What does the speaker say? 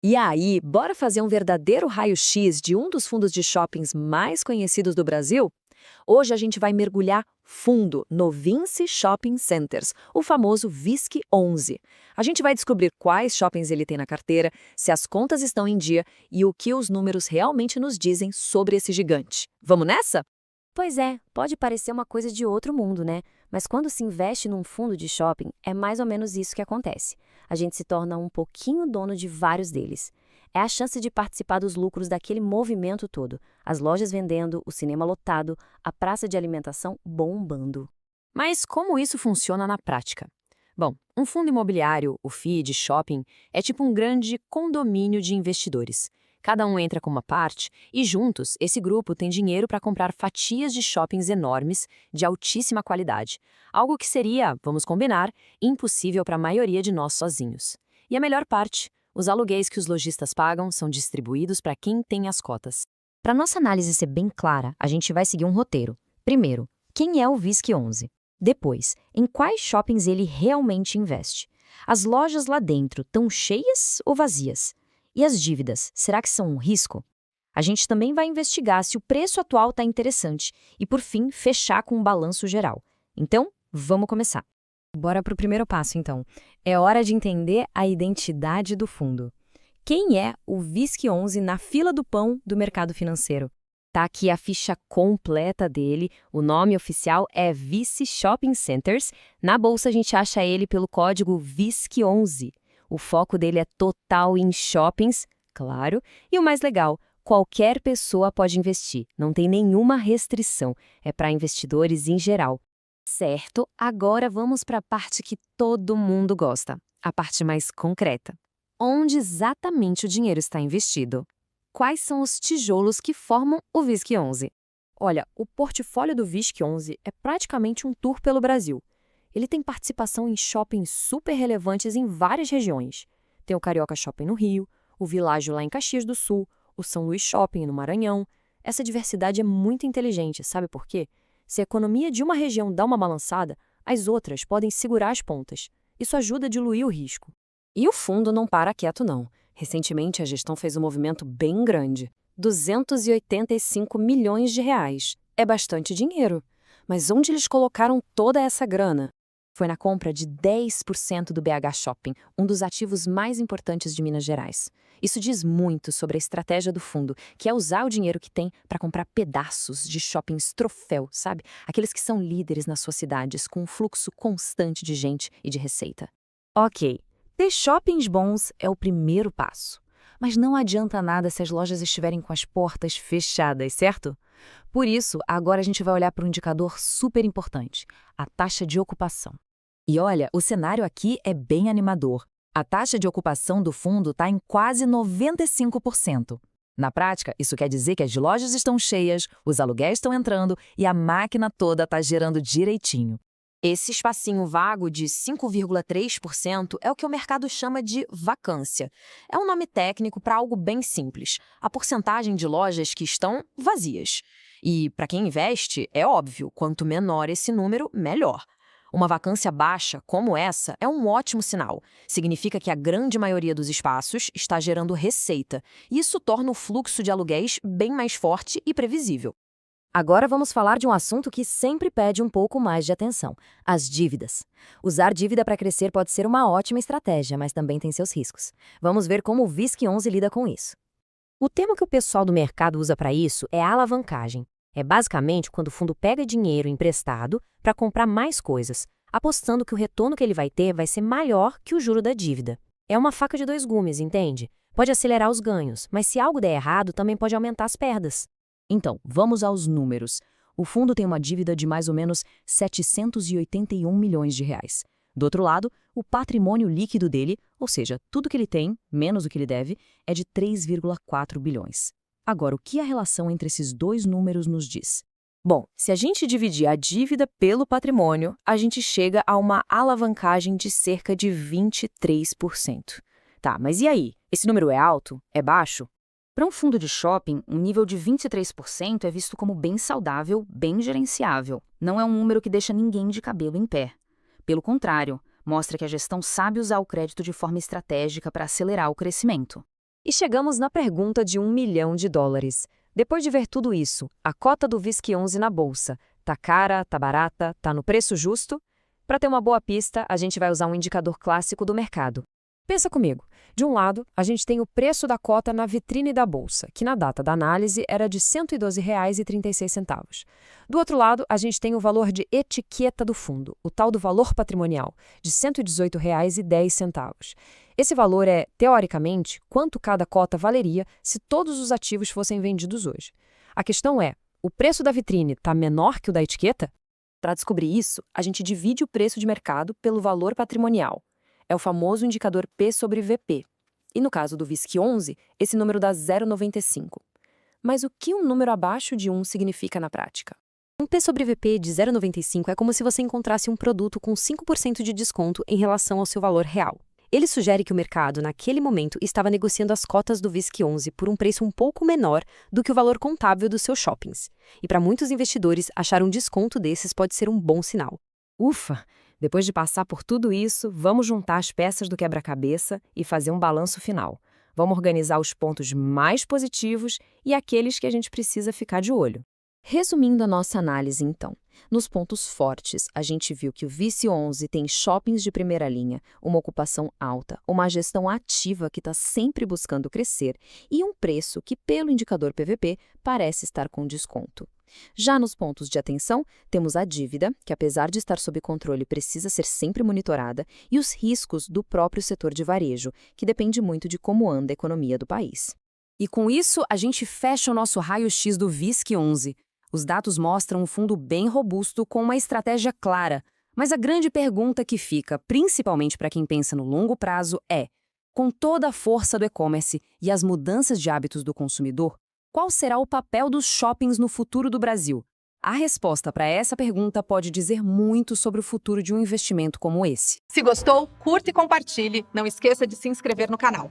E aí, bora fazer um verdadeiro raio-x de um dos fundos de shoppings mais conhecidos do Brasil? Hoje a gente vai mergulhar fundo no Vinci Shopping Centers, o famoso VISC 11. A gente vai descobrir quais shoppings ele tem na carteira, se as contas estão em dia e o que os números realmente nos dizem sobre esse gigante. Vamos nessa? Pois é, pode parecer uma coisa de outro mundo, né? Mas quando se investe num fundo de shopping, é mais ou menos isso que acontece. A gente se torna um pouquinho dono de vários deles. É a chance de participar dos lucros daquele movimento todo. As lojas vendendo, o cinema lotado, a praça de alimentação bombando. Mas como isso funciona na prática? Bom, um fundo imobiliário, o FII de shopping, é tipo um grande condomínio de investidores. Cada um entra com uma parte e, juntos, esse grupo tem dinheiro para comprar fatias de shoppings enormes, de altíssima qualidade. Algo que seria, vamos combinar, impossível para a maioria de nós sozinhos. E a melhor parte, os aluguéis que os lojistas pagam são distribuídos para quem tem as cotas. Para nossa análise ser bem clara, a gente vai seguir um roteiro. Primeiro, quem é o VISC 11? Depois, em quais shoppings ele realmente investe? As lojas lá dentro estão cheias ou vazias? E as dívidas, será que são um risco? A gente também vai investigar se o preço atual está interessante e, por fim, fechar com um balanço geral. Então, vamos começar. Bora para o primeiro passo, então. É hora de entender a identidade do fundo. Quem é o VISC 11 na fila do pão do mercado financeiro? Tá aqui a ficha completa dele, o nome oficial é Vinci Shopping Centers. Na bolsa a gente acha ele pelo código VISC11. O foco dele é total em shoppings, claro, e o mais legal, qualquer pessoa pode investir, não tem nenhuma restrição, é para investidores em geral. Certo, agora vamos para a parte que todo mundo gosta, a parte mais concreta. Onde exatamente o dinheiro está investido? Quais são os tijolos que formam o VISC 11? Olha, o portfólio do VISC 11 é praticamente um tour pelo Brasil. Ele tem participação em shoppings super relevantes em várias regiões. Tem o Carioca Shopping no Rio, o Világio lá em Caxias do Sul, o São Luís Shopping no Maranhão. Essa diversidade é muito inteligente, sabe por quê? Se a economia de uma região dá uma balançada, as outras podem segurar as pontas. Isso ajuda a diluir o risco. E o fundo não para quieto, não. Recentemente, a gestão fez um movimento bem grande. 285 milhões de reais. É bastante dinheiro. Mas onde eles colocaram toda essa grana? Foi na compra de 10% do BH Shopping, um dos ativos mais importantes de Minas Gerais. Isso diz muito sobre a estratégia do fundo, que é usar o dinheiro que tem para comprar pedaços de shoppings troféu, sabe? Aqueles que são líderes nas suas cidades, com um fluxo constante de gente e de receita. Ok, ter shoppings bons é o primeiro passo. Mas não adianta nada se as lojas estiverem com as portas fechadas, certo? Por isso, agora a gente vai olhar para um indicador super importante, a taxa de ocupação. E olha, o cenário aqui é bem animador. A taxa de ocupação do fundo está em quase 95%. Na prática, isso quer dizer que as lojas estão cheias, os aluguéis estão entrando e a máquina toda está gerando direitinho. Esse espacinho vago de 5,3% é o que o mercado chama de vacância. É um nome técnico para algo bem simples, a porcentagem de lojas que estão vazias. E, para quem investe, é óbvio, quanto menor esse número, melhor. Uma vacância baixa, como essa, é um ótimo sinal. Significa que a grande maioria dos espaços está gerando receita, e isso torna o fluxo de aluguéis bem mais forte e previsível. Agora vamos falar de um assunto que sempre pede um pouco mais de atenção: as dívidas. Usar dívida para crescer pode ser uma ótima estratégia, mas também tem seus riscos. Vamos ver como o VISC 11 lida com isso. O termo que o pessoal do mercado usa para isso é alavancagem. É basicamente quando o fundo pega dinheiro emprestado para comprar mais coisas, apostando que o retorno que ele vai ter vai ser maior que o juro da dívida. É uma faca de dois gumes, entende? Pode acelerar os ganhos, mas se algo der errado, também pode aumentar as perdas. Então, vamos aos números. O fundo tem uma dívida de mais ou menos 781 milhões de reais. Do outro lado, o patrimônio líquido dele, ou seja, tudo que ele tem, menos o que ele deve, é de 3,4 bilhões. Agora, o que a relação entre esses dois números nos diz? Bom, se a gente dividir a dívida pelo patrimônio, a gente chega a uma alavancagem de cerca de 23%. Tá, mas e aí? Esse número é alto? É baixo? Para um fundo de shopping, um nível de 23% é visto como bem saudável, bem gerenciável. Não é um número que deixa ninguém de cabelo em pé. Pelo contrário, mostra que a gestão sabe usar o crédito de forma estratégica para acelerar o crescimento. E chegamos na pergunta de US$ 1 milhão. Depois de ver tudo isso, a cota do VISC-11 na bolsa, tá cara, tá barata, tá no preço justo? Para ter uma boa pista, a gente vai usar um indicador clássico do mercado. Pensa comigo. De um lado, a gente tem o preço da cota na vitrine da bolsa, que na data da análise era de R$ 112,36. Do outro lado, a gente tem o valor de etiqueta do fundo, o tal do valor patrimonial, de R$ 118,10. Esse valor é, teoricamente, quanto cada cota valeria se todos os ativos fossem vendidos hoje. A questão é, o preço da vitrine está menor que o da etiqueta? Para descobrir isso, a gente divide o preço de mercado pelo valor patrimonial. É o famoso indicador P sobre VP. E no caso do VISC-11, esse número dá 0,95. Mas o que um número abaixo de 1 significa na prática? Um P sobre VP de 0,95 é como se você encontrasse um produto com 5% de desconto em relação ao seu valor real. Ele sugere que o mercado, naquele momento, estava negociando as cotas do VISC-11 por um preço um pouco menor do que o valor contábil dos seus shoppings. E para muitos investidores, achar um desconto desses pode ser um bom sinal. Ufa! Depois de passar por tudo isso, vamos juntar as peças do quebra-cabeça e fazer um balanço final. Vamos organizar os pontos mais positivos e aqueles que a gente precisa ficar de olho. Resumindo a nossa análise, então, nos pontos fortes, a gente viu que o VISC-11 tem shoppings de primeira linha, uma ocupação alta, uma gestão ativa que está sempre buscando crescer e um preço que, pelo indicador PVP, parece estar com desconto. Já nos pontos de atenção, temos a dívida, que apesar de estar sob controle precisa ser sempre monitorada, e os riscos do próprio setor de varejo, que depende muito de como anda a economia do país. E com isso, a gente fecha o nosso raio-x do VISC-11. Os dados mostram um fundo bem robusto com uma estratégia clara, mas a grande pergunta que fica, principalmente para quem pensa no longo prazo, é: com toda a força do e-commerce e as mudanças de hábitos do consumidor, qual será o papel dos shoppings no futuro do Brasil? A resposta para essa pergunta pode dizer muito sobre o futuro de um investimento como esse. Se gostou, curta e compartilhe. Não esqueça de se inscrever no canal.